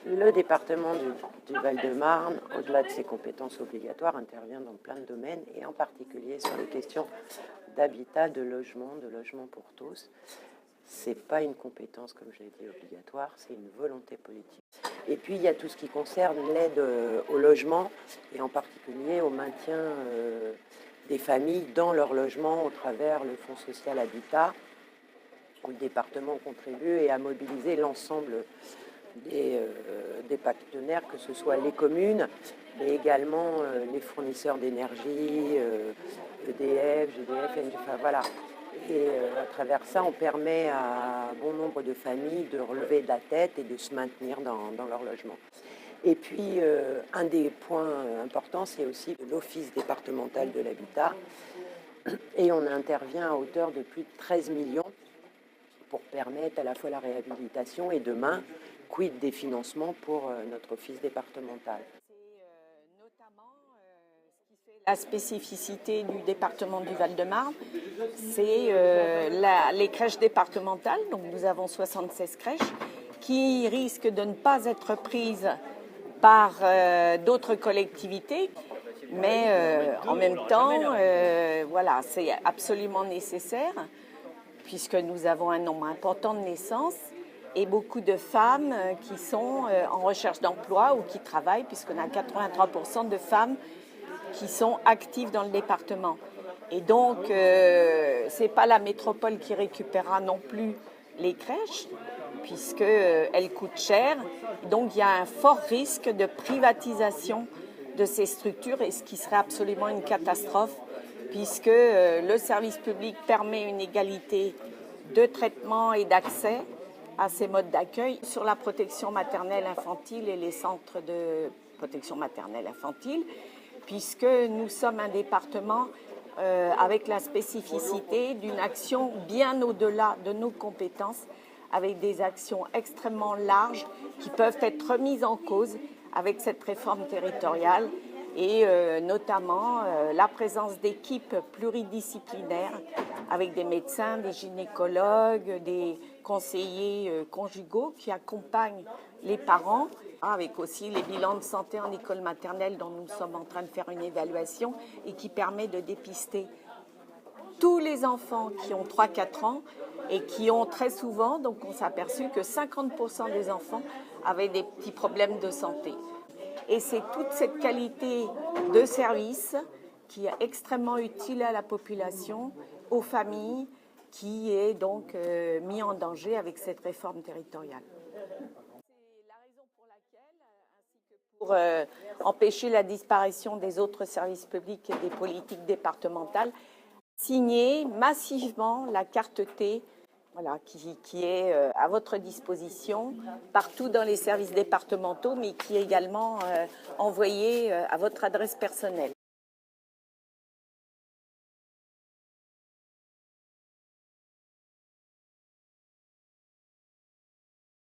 Le département du Val-de-Marne, au-delà de ses compétences obligatoires, intervient dans plein de domaines et en particulier sur les questions d'habitat, de logement pour tous. C'est pas une compétence, comme je l'ai dit, obligatoire, c'est une volonté politique. Et puis il y a tout ce qui concerne l'aide au logement et en particulier au maintien des familles dans leur logement au travers le Fonds social habitat, où le département contribue et a mobilisé l'ensemble des partenaires, que ce soit les communes, mais également les fournisseurs d'énergie, EDF, GDF, enfin voilà. Et à travers ça, on permet à bon nombre de familles de relever de la tête et de se maintenir dans leur logement. Et puis, un des points importants, c'est aussi l'Office départemental de l'habitat. Et on intervient à hauteur de plus de 13 millions pour permettre à la fois la réhabilitation et demain, quid des financements pour notre office départemental. C'est notamment ce qui fait la spécificité du département du Val-de-Marne, c'est les crèches départementales. Donc nous avons 76 crèches qui risquent de ne pas être prises par d'autres collectivités. Mais en même temps, voilà, c'est absolument nécessaire puisque nous avons un nombre important de naissances et beaucoup de femmes qui sont en recherche d'emploi ou qui travaillent, puisqu'on a 83% de femmes qui sont actives dans le département. Et donc, ce n'est pas la métropole qui récupérera non plus les crèches, puisqu'elles coûtent cher. Donc, il y a un fort risque de privatisation de ces structures, et ce qui serait absolument une catastrophe, puisque le service public permet une égalité de traitement et d'accès à ces modes d'accueil sur la protection maternelle infantile et les centres de protection maternelle infantile, puisque nous sommes un département avec la spécificité d'une action bien au-delà de nos compétences, avec des actions extrêmement larges qui peuvent être remises en cause avec cette réforme territoriale et notamment la présence d'équipes pluridisciplinaires avec des médecins, des gynécologues, des conseillers conjugaux qui accompagnent les parents, avec aussi les bilans de santé en école maternelle dont nous sommes en train de faire une évaluation et qui permet de dépister tous les enfants qui ont 3-4 ans et qui ont très souvent, donc on s'est aperçu que 50% des enfants avaient des petits problèmes de santé. Et c'est toute cette qualité de service qui est extrêmement utile à la population, aux familles, qui est donc mis en danger avec cette réforme territoriale. C'est la raison pour laquelle, ainsi que pour empêcher la disparition des autres services publics et des politiques départementales, signer massivement la carte T, voilà, qui est à votre disposition partout dans les services départementaux, mais qui est également envoyée à votre adresse personnelle.